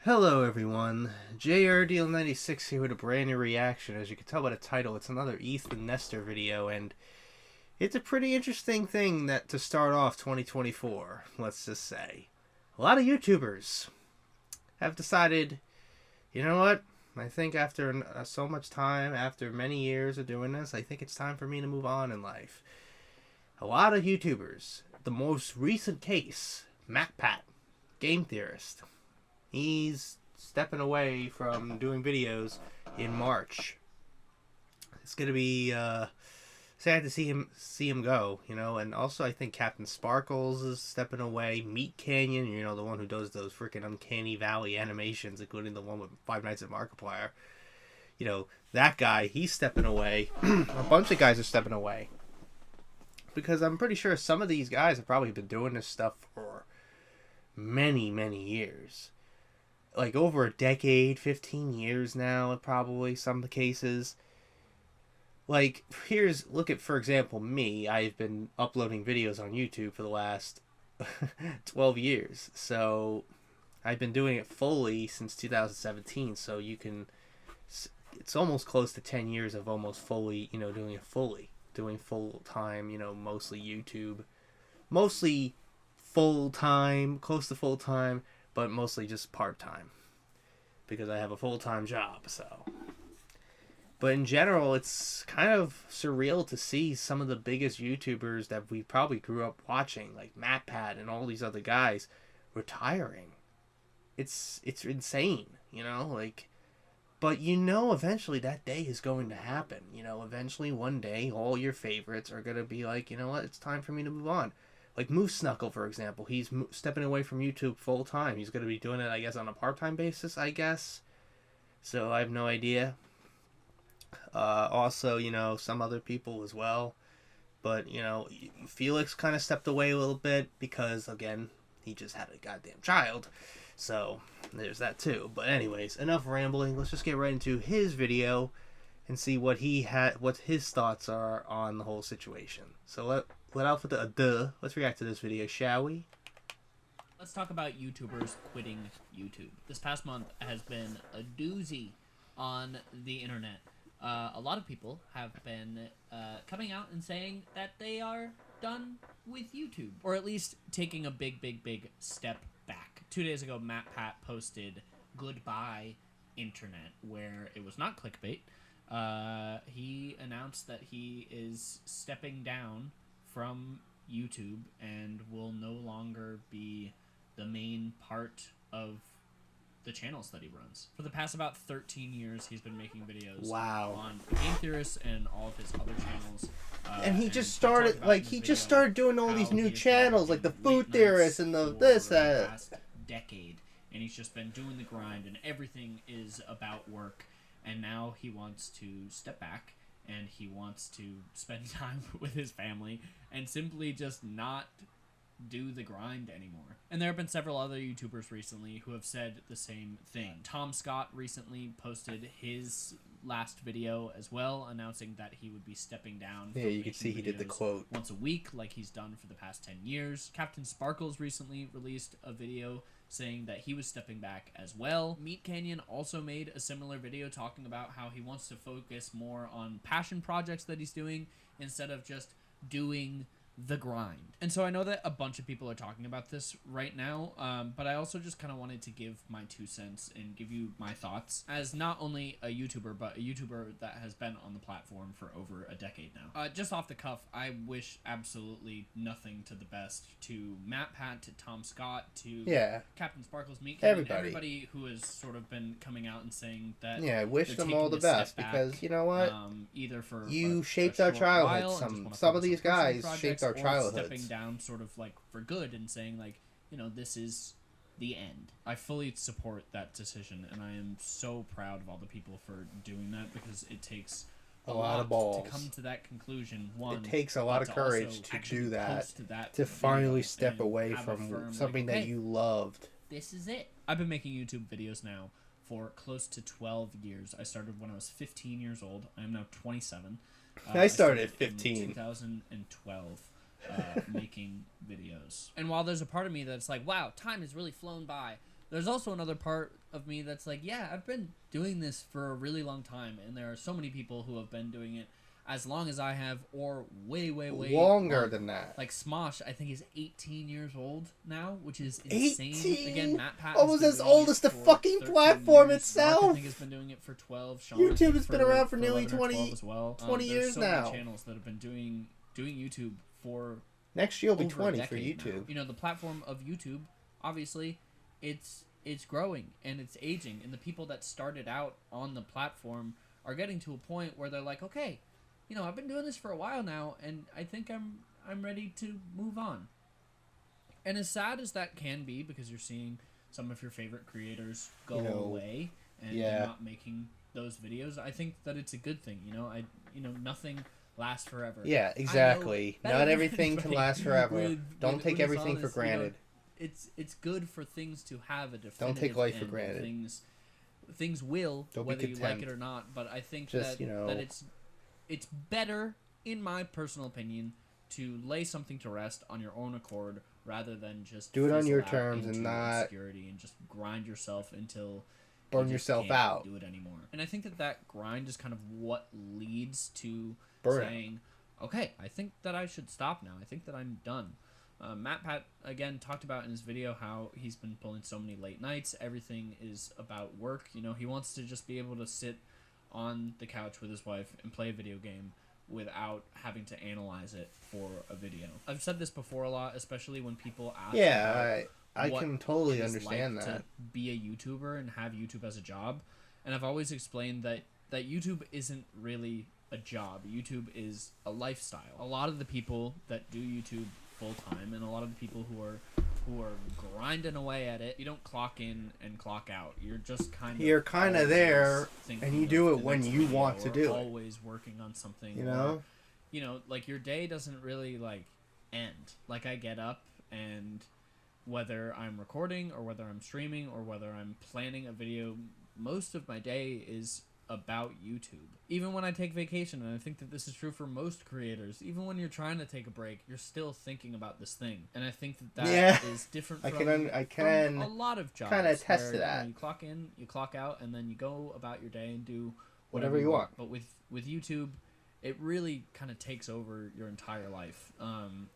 Hello everyone, JRDL96 here with a brand new reaction. As you can tell by the title, it's another Ethan Nestor video, and it's a pretty interesting thing that to start off 2024, let's just say. A lot of YouTubers have decided, you know what, I think after so much time, after many years of doing this, I think it's time for me to move on in life. A lot of YouTubers, the most recent case, MacPat, game theorist. He's stepping away from doing videos in March. It's gonna be sad to see him go, you know. And also, I think Captain Sparkles is stepping away. Meat Canyon, you know, the one who does those freaking Uncanny Valley animations, including the one with Five Nights at Markiplier. You know, that guy, he's stepping away. A bunch of guys are stepping away because I'm pretty sure some of these guys have probably been doing this stuff for many, many years. Like over a decade, 15 years now, probably, some of the cases. Like, look at, for example, me. I've been uploading videos on YouTube for the last 12 years. So, I've been doing it fully since 2017. So, it's almost close to 10 years of almost fully, you know, doing it fully. Doing full time, you know, mostly YouTube. Mostly full time, close to full time. But mostly just part-time, because I have a full-time job, so. But in general, it's kind of surreal to see some of the biggest YouTubers that we probably grew up watching, like MacPat and all these other guys, retiring. It's insane, you know, like. But you know, eventually that day is going to happen. You know, eventually one day, all your favorites are going to be like, you know what, it's time for me to move on. Like Moose Knuckle, for example, he's stepping away from YouTube full time. He's going to be doing it, I guess, on a part-time basis, I guess. So I have no idea. Also, you know, some other people as well. But, you know, Felix kind of stepped away a little bit because, again, he just had a goddamn child. So there's that too. But anyways, enough rambling. Let's just get right into his video and see what his thoughts are on the whole situation. So let out for the let's react to this video, shall we? Let's talk about YouTubers quitting YouTube. This past month has been a doozy on the internet. A lot of people have been coming out and saying that they are done with YouTube, or at least taking a big step back. 2 days ago, MacPat posted "Goodbye Internet," where it was not clickbait. He announced that he is stepping down from YouTube and will no longer be the main part of the channels that he runs. For the past about 13 years, he's been making videos on Game Theorists and all of his other channels. And he just started, doing all these new channels, like the Food Theorists and the past decade. And he's just been doing the grind, and everything is about work. And now he wants to step back, and he wants to spend time with his family and simply just not do the grind anymore. And there have been several other YouTubers recently who have said the same thing. Tom Scott recently posted his last video as well, announcing that he would be stepping down. Yeah, you can see he did the quote once a week like he's done for the past 10 years. Captain Sparkles recently released a video saying that he was stepping back as well. Meat Canyon also made a similar video talking about how he wants to focus more on passion projects that he's doing instead of just doing the grind. And so I know that a bunch of people are talking about this right now, but I also just kind of wanted to give my 2 cents and give you my thoughts as not only a YouTuber, but a YouTuber that has been on the platform for over a decade now. Just off the cuff, I wish absolutely nothing to the best to MacPat, to Tom Scott, to Captain Sparkles, Meat Canyon, everybody who has sort of been coming out and saying that I wish them all the best because, you know what, either for you shaped our childhood. Some of these guys shaped our childhoods. Stepping down sort of like for good and saying like, you know, this is the end. I fully support that decision, and I am so proud of all the people for doing that because it takes a lot of balls to come to that conclusion. It takes a lot of courage to do that, to finally step away from something that you loved. This is it. I've been making YouTube videos now for close to 12 years. I started when I was 15 years old. I am now 27. I started at 15. In 2012. Making videos. And while there's a part of me that's like, wow, time has really flown by, there's also another part of me that's like, yeah, I've been doing this for a really long time, and there are so many people who have been doing it as long as I have, or way longer than that. Like Smosh, I think is 18 years old now, which is insane. 18? Again, Matt Pat almost as old as the fucking platform years. itself. Mark, I think, has been doing it for 12. Sean, YouTube has been around for nearly 20 as well. 20 years so now. Many channels that have been doing YouTube for next year will be 20 for YouTube. Now. You know, the platform of YouTube, obviously, it's growing and it's aging, and the people that started out on the platform are getting to a point where they're like, okay, you know, I've been doing this for a while now, and I think I'm ready to move on. And as sad as that can be, because you're seeing some of your favorite creators go away and they're not making those videos, I think that it's a good thing. You know, nothing lasts forever. Yeah, exactly. Not everything can last forever. Don't take everything for granted. You know, it's good for things to have a definitive. Don't take life for end. granted. Things will, Don't whether you like content. it or not. But I think Just, that it's better, in my personal opinion, to lay something to rest on your own accord rather than just do it on your fizzle out terms and into not obscurity and just grind yourself until burn you just yourself can't out. do it anymore. And I think that grind is kind of what leads to Burnout. saying, okay, I think that I should stop now. I think that I'm done. Matt Pat, again, talked about in his video how he's been pulling so many late nights. Everything is about work. You know, he wants to just be able to sit on the couch with his wife and play a video game without having to analyze it for a video. I've said this before a lot, especially when people ask I can totally understand like that. to be a YouTuber and have YouTube as a job. And I've always explained that YouTube isn't really a job. YouTube is a lifestyle. A lot of the people that do YouTube full time, and a lot of the people who are grinding away at it, you don't clock in and clock out. You're just kind of there, and you do it when you want to do it. Always working on something. You know? You know, like your day doesn't really like end. Like I get up, and whether I'm recording or whether I'm streaming or whether I'm planning a video, most of my day is about YouTube. Even when I take vacation, and I think that this is true for most creators, even when you're trying to take a break, you're still thinking about this thing. And I think that is different from a lot of jobs. Kind of attest where, to that. You clock in, you clock out, and then you go about your day and do whatever you want. But with YouTube, it really kind of takes over your entire life.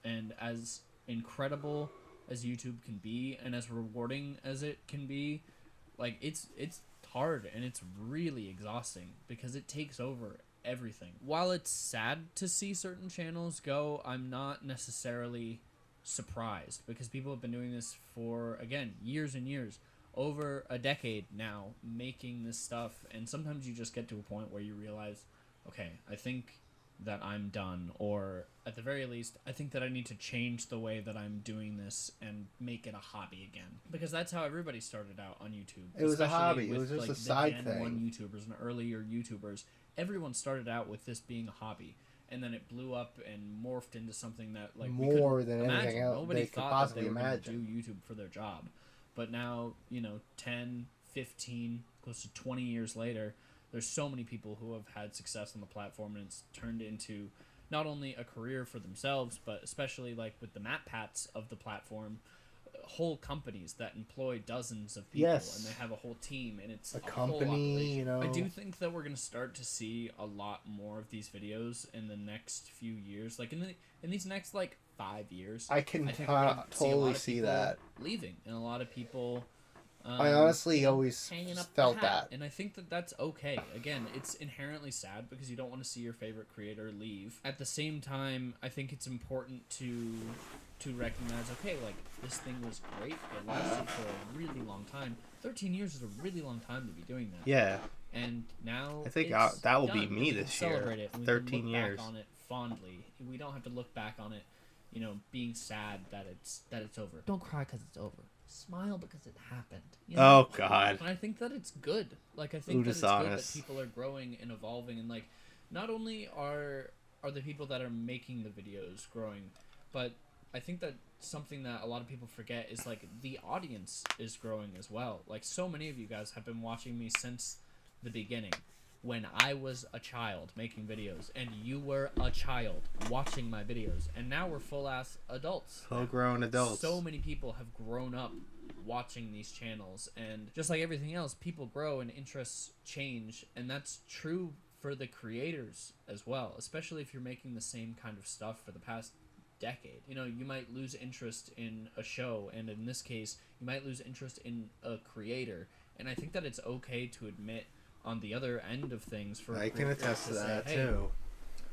And as incredible as YouTube can be, and as rewarding as it can be, like it's hard and it's really exhausting because it takes over everything. While it's sad to see certain channels go, I'm not necessarily surprised because people have been doing this for, again, years and years, over a decade now, making this stuff, and sometimes you just get to a point where you realize, okay, I think that I'm done, or at the very least, I think that I need to change the way that I'm doing this and make it a hobby again. Because that's how everybody started out on YouTube. It was a hobby. With, it was just like, a side the thing. Gen 1 YouTubers and earlier YouTubers, everyone started out with this being a hobby. And then it blew up and morphed into something that, like, more than imagine. anything else Nobody they could thought possibly that they were imagine. going to do YouTube for their job. But now, 10, 15, close to 20 years later, there's so many people who have had success on the platform, and it's turned into not only a career for themselves, but especially like with the Matt Pats of the platform, whole companies that employ dozens of people, Yes. and they have a whole team, and it's A whole company, operation. I do think that we're going to start to see a lot more of these videos in the next few years, like in these next like 5 years. I can think we're gonna totally see see people that. leaving, and a lot of people. I honestly always hanging up felt the hat. that. And I think that that's okay. Again, it's inherently sad because you don't want to see your favorite creator leave. At the same time, I think it's important to recognize, okay, like, this thing was great. It lasted for a really long time. 13 years is a really long time to be doing that. Yeah. And now I think it's that will done. be me We can this year. celebrate it, and we 13 can look years. back on it fondly. We don't have to look back on it, being sad that it's over. Don't cry because it's over. Smile because it happened. Oh, God. And I think that it's good. Like, I think that it's honest. good that people are growing and evolving, and like, not only are the people that are making the videos growing, but I think that something that a lot of people forget is like the audience is growing as well. Like, so many of you guys have been watching me since the beginning, when I was a child making videos, and you were a child watching my videos, and now we're full-ass adults. Full-grown adults. So many people have grown up watching these channels, and just like everything else, people grow and interests change, and that's true for the creators as well, especially if you're making the same kind of stuff for the past decade. You know, you might lose interest in a show, and in this case you might lose interest in a creator, and I think that it's okay to admit on the other end of things for I can attest to that too.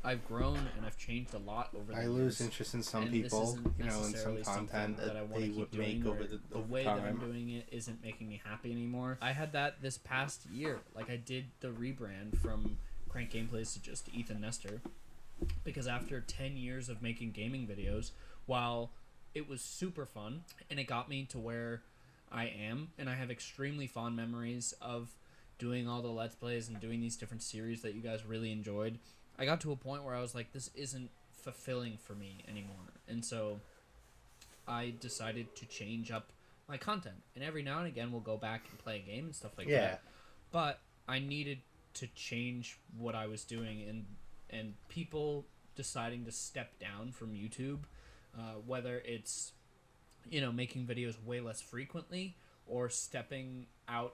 I've grown and I've changed a lot over the years. I lose interest in some people, you know, in some content that I they would make over the way time. that I'm doing it isn't making me happy anymore. I had that this past year. Like, I did the rebrand from Crank Gameplays to just Ethan Nestor, because after 10 years of making gaming videos, while it was super fun and it got me to where I am, and I have extremely fond memories of doing all the Let's Plays and doing these different series that you guys really enjoyed, I got to a point where I was like, this isn't fulfilling for me anymore. And so I decided to change up my content. And every now and again, we'll go back and play a game and stuff like that. But I needed to change what I was doing. And people deciding to step down from YouTube, whether it's, you know, making videos way less frequently or stepping out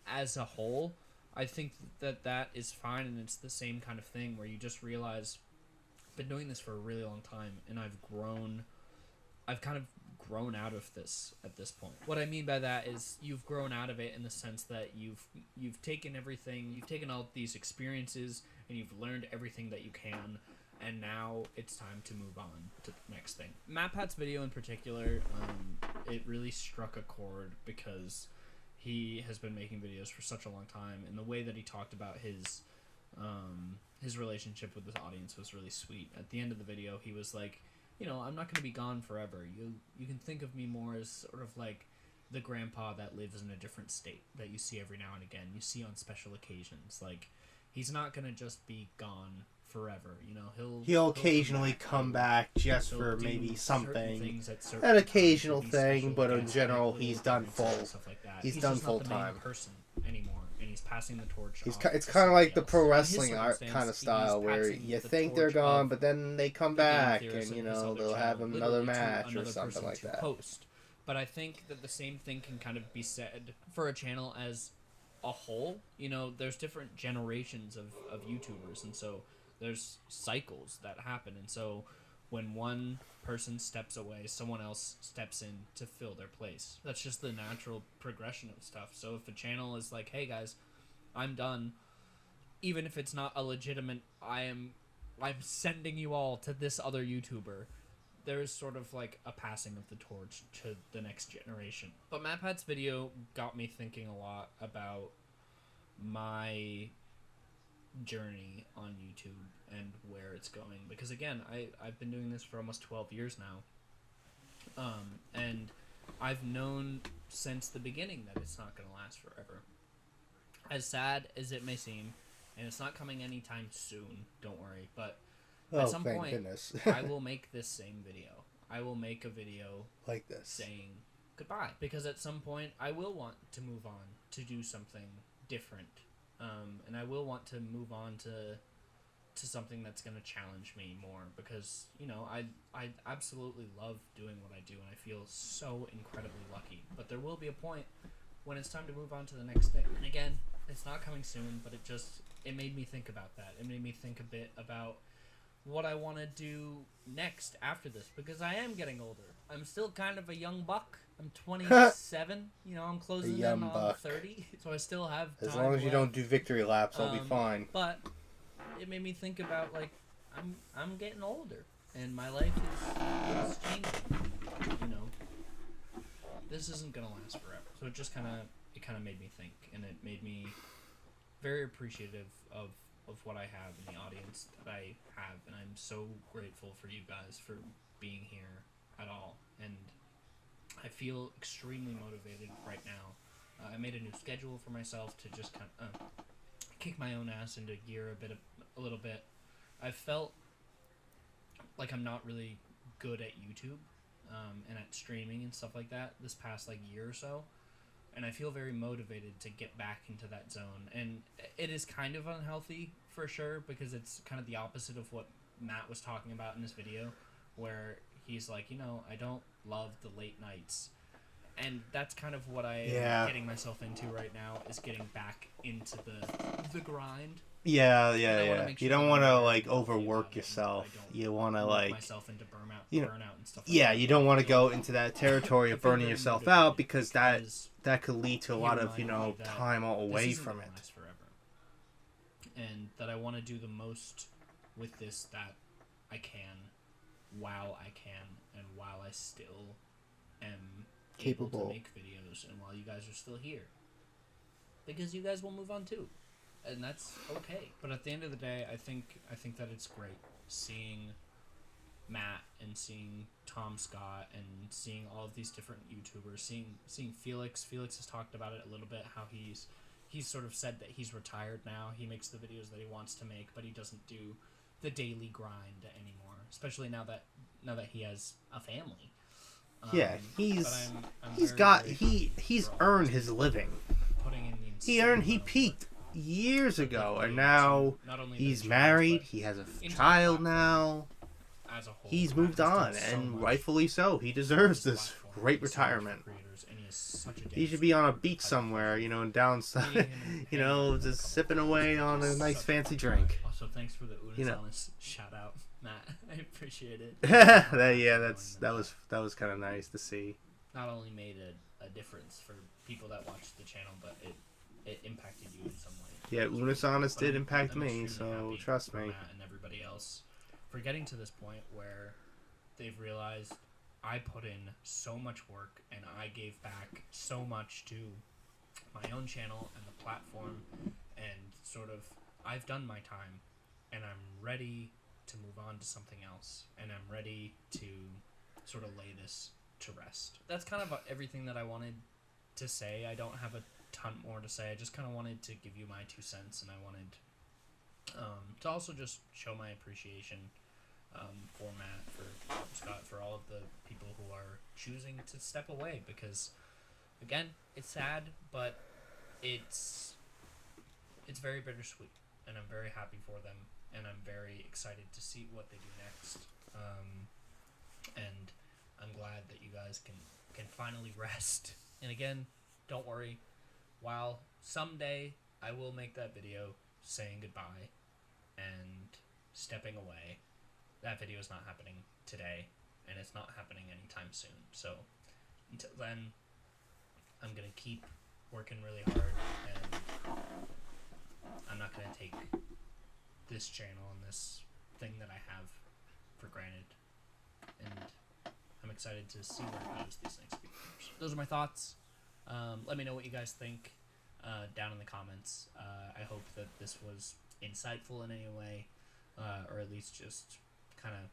as a whole, I think that is fine, and it's the same kind of thing where you just realize I've been doing this for a really long time, and I've kind of grown out of this at this point. What I mean by that is you've grown out of it in the sense that you've taken everything, you've taken all these experiences, and you've learned everything that you can, and now it's time to move on to the next thing. MatPat's video in particular, it really struck a chord because he has been making videos for such a long time, and the way that he talked about his relationship with the audience was really sweet. At the end of the video, he was like, you know, I'm not going to be gone forever. You can think of me more as sort of like the grandpa that lives in a different state that you see every now and again. You see on special occasions. Like, he's not going to just be gone forever, you know. He'll occasionally come back just for maybe something, an occasional thing, but in general, he's done full. He's done full time. Person anymore, and he's passing the torch. It's kind of like the pro wrestling art kind of style, where you think they're gone, but then they come back, and you know they'll have another match or something like that. But I think that the same thing can kind of be said for a channel as a whole. You know, there's different generations of YouTubers, and so there's cycles that happen, and so when one person steps away, someone else steps in to fill their place. That's just the natural progression of stuff. So if a channel is like, hey guys, I'm done, even if it's not a legitimate, I'm sending you all to this other YouTuber, there is sort of like a passing of the torch to the next generation. But MatPat's video got me thinking a lot about my journey on YouTube and where it's going, because again, I've been doing this for almost 12 years now, and I've known since the beginning that it's not going to last forever, as sad as it may seem, and it's not coming anytime soon, don't worry, but at some point I will make this same video. I will make a video like this saying goodbye, because at some point I will want to move on to do something different. And I will want to move on to something that's going to challenge me more, because, you know, I absolutely love doing what I do, and I feel so incredibly lucky. But there will be a point when it's time to move on to the next thing. And again, it's not coming soon, but it made me think about that. It made me think a bit about what I want to do next after this, because I am getting older. I'm still kind of a young buck. I'm 27. You know, I'm closing in on 30, so I still have time. As long as you don't do victory laps, I'll be fine. But it made me think about, like, I'm getting older, and my life is changing. You know, this isn't gonna last forever. So it just kind of made me think, and it made me very appreciative of what I have in the audience that I have, and I'm so grateful for you guys for being here at all. And I feel extremely motivated right now. I made a new schedule for myself to just kind of kick my own ass into gear a little bit. I felt like I'm not really good at YouTube and at streaming and stuff like that this past like year or so, and I feel very motivated to get back into that zone. And it is kind of unhealthy for sure, because it's kind of the opposite of what Matt was talking about in this video, where he's like, you know, I don't love the late nights. And that's kind of what I am getting myself into right now, is getting back into the grind. Yeah. Sure You don't want to like overwork yourself. You want to like myself into burnout and stuff. Yeah, like you don't want to that. go into that territory of burning yourself out, because that could lead to a lot of time away from it. Last forever. And that I want to do the most with this that I can, while I can, and while I still am capable able to make videos, and while you guys are still here, because you guys will move on too, and that's okay. But at the end of the day, I think that it's great seeing Matt and seeing Tom Scott and seeing all of these different YouTubers, seeing Felix. Felix has talked about it a little bit, how he's sort of said that he's retired now. He makes the videos that he wants to make, but he doesn't do the daily grind anymore, especially now that he has a family. Yeah, he's earned his living. He peaked years ago, and now he's married. He has a child now. He's moved on, and rightfully so. He deserves this great retirement. He should be on a beach somewhere, down south, just sipping away on a nice fancy drink. Also, thanks for the Unisonus shout out, Matt. I appreciate it. that was kind of nice to see. Not only made a difference for people that watched the channel, but it impacted you in some way. Yeah, Unisonus did impact me, so trust me. Matt and everybody else for getting to this point where they've realized I put in so much work and I gave back so much to my own channel and the platform, and sort of I've done my time, and I'm ready to move on to something else, and I'm ready to sort of lay this to rest. That's kind of everything that I wanted to say. I don't have a ton more to say. I just kind of wanted to give you my 2 cents, and I wanted to also just show my appreciation for Matt, for Scott, for all of the people who are choosing to step away, because again, it's sad, but it's very bittersweet, and I'm very happy for them, and I'm very excited to see what they do next. And I'm glad that you guys can finally rest. And again, don't worry, while someday I will make that video saying goodbye and stepping away, that video is not happening today, and it's not happening anytime soon. So until then, I'm going to keep working really hard, and I'm not going to take this channel and this thing that I have for granted. And I'm excited to see where it goes these next few years. Those are my thoughts. Let me know what you guys think down in the comments. I hope that this was insightful in any way, or at least just kind of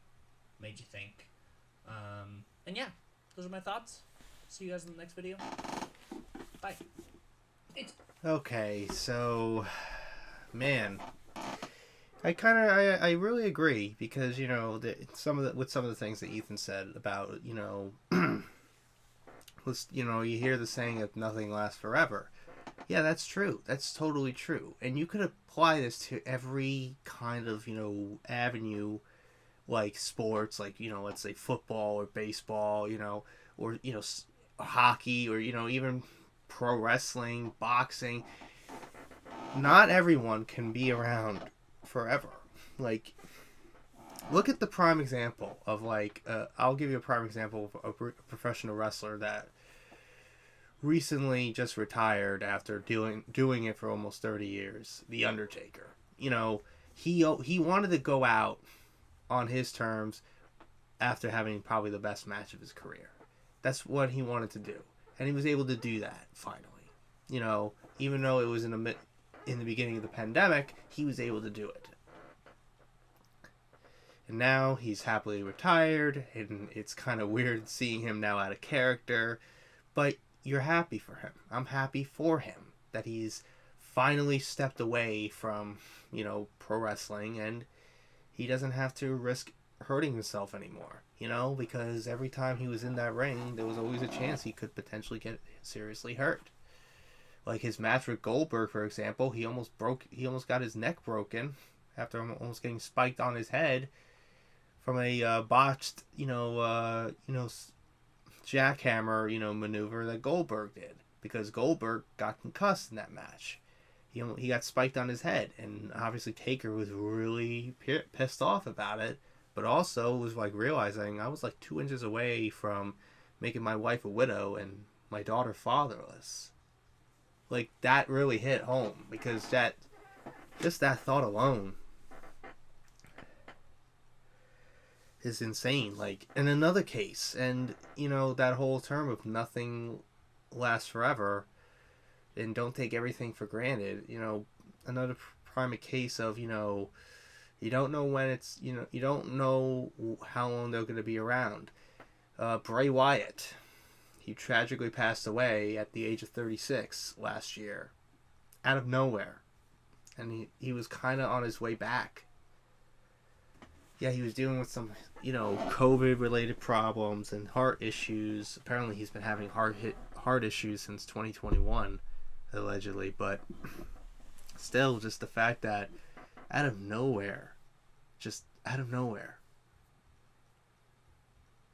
made you think. And yeah, those are my thoughts. See you guys in the next video. Bye. Okay, so, man, I really agree, because some of the things that Ethan said about you hear the saying that nothing lasts forever. Yeah, that's true. That's totally true. And you could apply this to every kind of avenue, like sports, like let's say football or baseball, or hockey, or even pro wrestling, boxing. Not everyone can be around forever. Like, look at the prime example of I'll give you a prime example of a professional wrestler that recently just retired after doing it for almost 30 years. The Undertaker. He wanted to go out on his terms after having probably the best match of his career. That's what he wanted to do, and he was able to do that finally. Even though it was in the beginning of the pandemic, he was able to do it. And now he's happily retired, and it's kind of weird seeing him now out of character, but you're happy for him. I'm happy for him that he's finally stepped away from, pro wrestling, and he doesn't have to risk hurting himself anymore, because every time he was in that ring, there was always a chance he could potentially get seriously hurt. Like his match with Goldberg, for example, he almost got his neck broken after almost getting spiked on his head from a botched, jackhammer, maneuver that Goldberg did, because Goldberg got concussed in that match. He got spiked on his head, and obviously Taker was really pissed off about it, but also was like realizing I was like 2 inches away from making my wife a widow and my daughter fatherless. Like, that really hit home, because that thought alone is insane. Like, in another case, and that whole term of nothing lasts forever and don't take everything for granted, another prime case of, you don't know when it's, you don't know how long they're going to be around. Bray Wyatt, he tragically passed away at the age of 36 last year, out of nowhere, and he was kind of on his way back. Yeah, he was dealing with some, COVID-related problems and heart issues. Apparently, he's been having heart issues since 2021, allegedly. But still, just the fact that out of nowhere,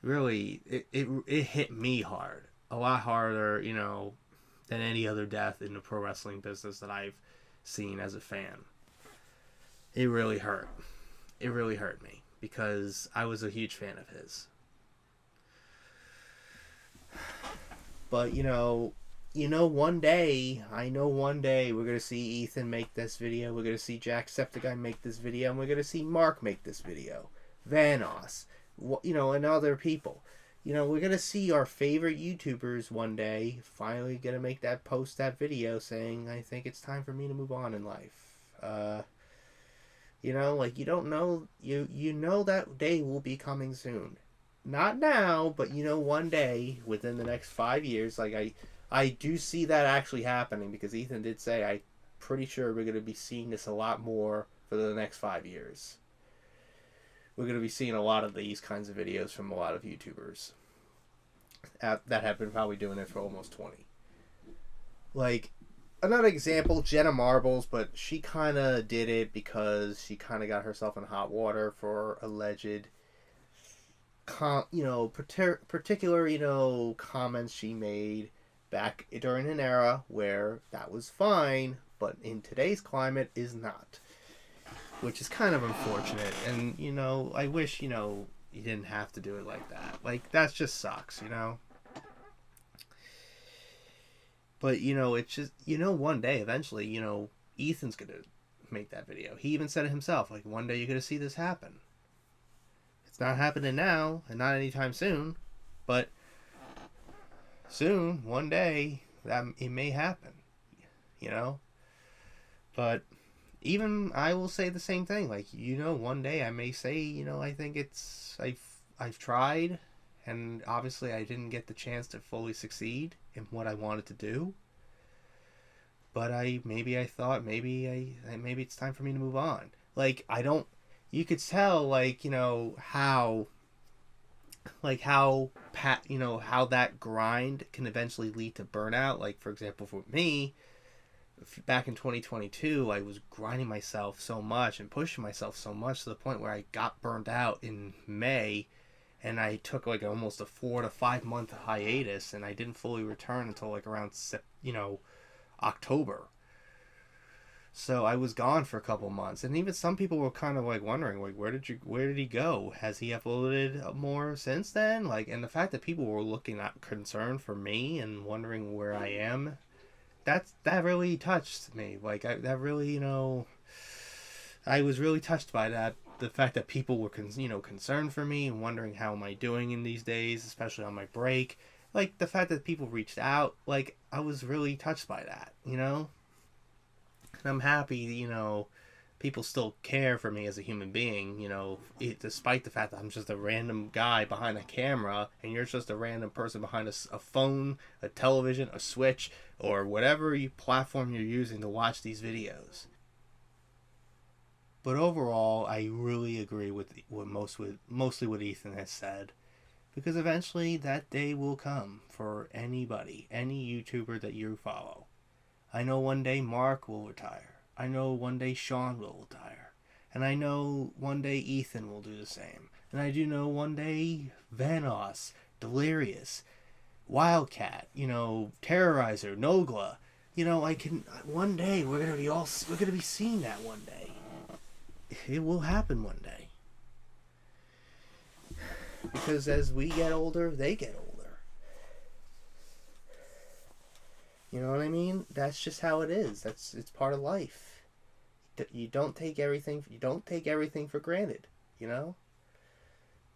really, it hit me hard. A lot harder, than any other death in the pro wrestling business that I've seen as a fan. It really hurt. It really hurt me, because I was a huge fan of his. But, one day we're going to see Ethan make this video, we're going to see Jacksepticeye make this video, and we're going to see Mark make this video. Vanos, and other people. We're going to see our favorite YouTubers one day finally going to post that video saying, I think it's time for me to move on in life. You don't know, you know that day will be coming soon. Not now, but one day within the next 5 years. Like, I do see that actually happening, because Ethan did say, I'm pretty sure we're going to be seeing this a lot more for the next 5 years. We're going to be seeing a lot of these kinds of videos from a lot of YouTubers that have been probably doing it for almost 20. Like, another example, Jenna Marbles, but she kind of did it because she kind of got herself in hot water for alleged, particular, comments she made back during an era where that was fine, but in today's climate is not. Which is kind of unfortunate, and, I wish, you didn't have to do it like that. Like, that just sucks, But, it's just, one day, eventually, Ethan's going to make that video. He even said it himself, like, one day you're going to see this happen. It's not happening now, and not anytime soon, but soon, one day, that it may happen, But even I will say the same thing. Like, one day I may say, I think I've tried, and obviously I didn't get the chance to fully succeed in what I wanted to do. But maybe it's time for me to move on. Like, you could tell, how that grind can eventually lead to burnout. Like, for example, for me, back in 2022, I was grinding myself so much and pushing myself so much to the point where I got burned out in May, and I took like almost a 4 to 5 month hiatus, and I didn't fully return until like around October. So I was gone for a couple months, and even some people were kind of like wondering, like, where did he go? Has he uploaded more since then? Like, and the fact that people were looking at concerned for me and wondering where I am, that really touched me. Like, that really, I was really touched by that. The fact that people were, concerned for me and wondering how am I doing in these days, especially on my break. Like, the fact that people reached out, like, I was really touched by that, And I'm happy, people still care for me as a human being, despite the fact that I'm just a random guy behind a camera and you're just a random person behind a phone, a television, a switch, or whatever platform you're using to watch these videos. But overall, I really agree with mostly what Ethan has said, because eventually that day will come for anybody, any YouTuber that you follow. I know one day Mark will retire. I know one day Sean will retire. And I know one day Ethan will do the same. And I do know one day Vanos, Delirious, Wildcat, you know, Terrorizer, Nogla. You know, I can one day we're gonna be seeing that one day. It will happen one day. Because as we get older, they get older. You know what I mean? That's just how it is. It's part of life. You don't take everything for granted, you know?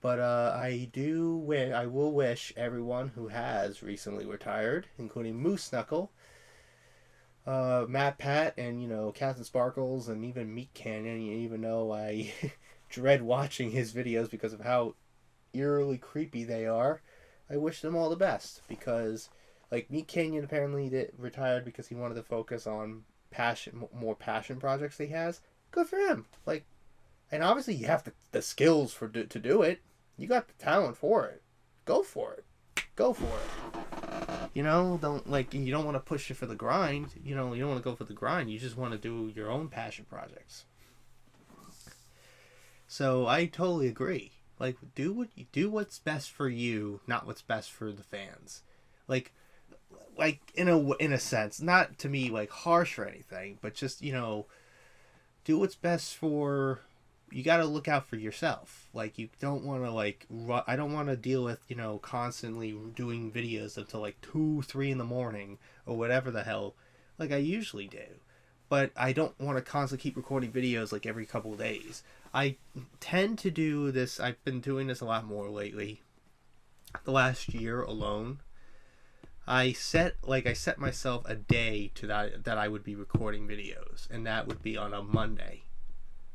But I will wish everyone who has recently retired, including Moose Knuckle, Matt Pat, and, you know, Captain Sparkles, and even Meat Canyon, even though I dread watching his videos because of how eerily creepy they are, I wish them all the best, because, like, Meat Canyon apparently retired because he wanted to focus on more passion projects he has. Good for him. Like, and obviously you have the skills to do it. You got the talent for it. Go for it. Go for it. You know, you don't want to push it for the grind. You know, you don't want to go for the grind. You just want to do your own passion projects. So I totally agree. Like, do what's best for you, not what's best for the fans. Like in a sense, not to me like harsh or anything, but just, you know, do what's best for. You got to look out for yourself. Like, you don't want to, I don't want to deal with, you know, constantly doing videos until like 2, 3 in the morning or whatever the hell, like I usually do. But I don't want to constantly keep recording videos like every couple of days. I tend to do this, I've been doing this a lot more lately. The last year alone, I set myself a day that I would be recording videos, and that would be on a Monday,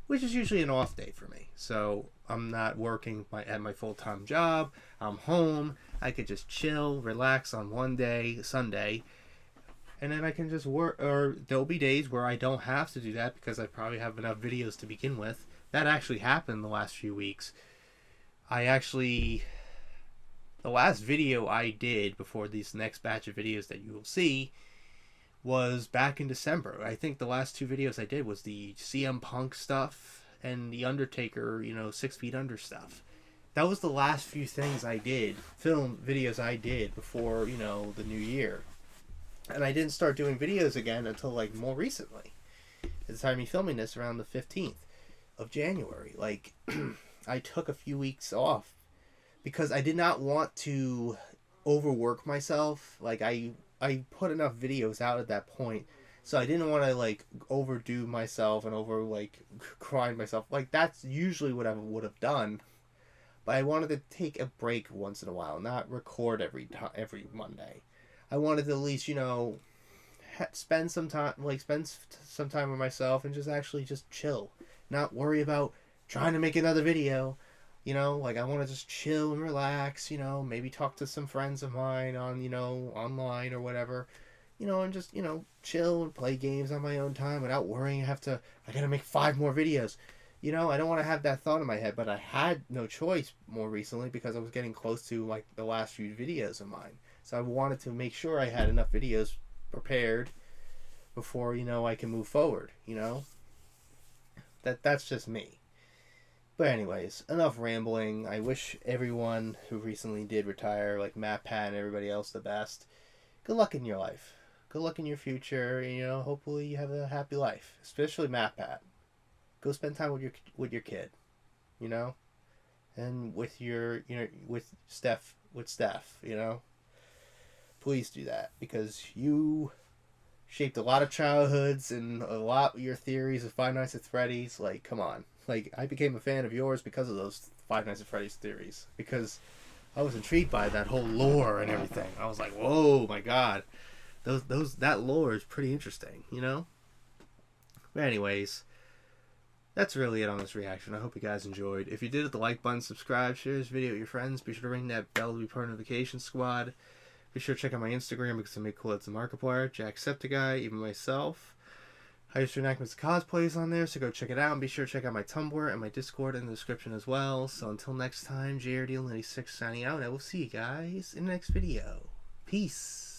which is usually an off day for me. So I'm not working at my full-time job. I'm home. I could just chill, relax on one day, Sunday, and then I can just work. Or there'll be days where I don't have to do that because I probably have enough videos to begin with. That actually happened the last few weeks. The last video I did before this next batch of videos that you will see was back in December. I think the last 2 videos I did was the CM Punk stuff and the Undertaker, you know, 6 Feet Under stuff. That was the last few things I did, film videos I did before, you know, the new year. And I didn't start doing videos again until, like, more recently. At the time of me filming this, around the 15th of January. Like, I took a few weeks off because I did not want to overwork myself. Like, I put enough videos out at that point, so I didn't want to, like, overdo myself and grind myself. Like, that's usually what I would have done, but I wanted to take a break once in a while, not record every Monday. I wanted to at least, you know, spend some time with myself and just chill, not worry about trying to make another video. You know, like, I want to just chill and relax, you know, maybe talk to some friends of mine on, you know, online or whatever, you know, and just, you know, chill and play games on my own time without worrying I gotta make 5 more videos. You know, I don't want to have that thought in my head, but I had no choice more recently because I was getting close to, like, the last few videos of mine. So I wanted to make sure I had enough videos prepared before, you know, I can move forward, you know? That's just me. But anyways, enough rambling. I wish everyone who recently did retire, like Matt Pat and everybody else, the best. Good luck in your life. Good luck in your future. You know, hopefully you have a happy life. Especially Matt Pat. Go spend time with your kid. You know, and with Steph. You know, please do that because you shaped a lot of childhoods and a lot of your theories of Five Nights at Freddy's. Like, come on. Like, I became a fan of yours because of those Five Nights at Freddy's theories. Because I was intrigued by that whole lore and everything. I was like, whoa, my God. That lore is pretty interesting, you know? But anyways, that's really it on this reaction. I hope you guys enjoyed. If you did, hit the like button, subscribe, share this video with your friends. Be sure to ring that bell to be part of the notification squad. Be sure to check out my Instagram because I make cool ads to Markiplier, Jacksepticeye, even myself. I used to enact my cosplays on there, so go check it out. And be sure to check out my Tumblr and my Discord in the description as well. So until next time, JRDL96 signing out, and I will see you guys in the next video. Peace.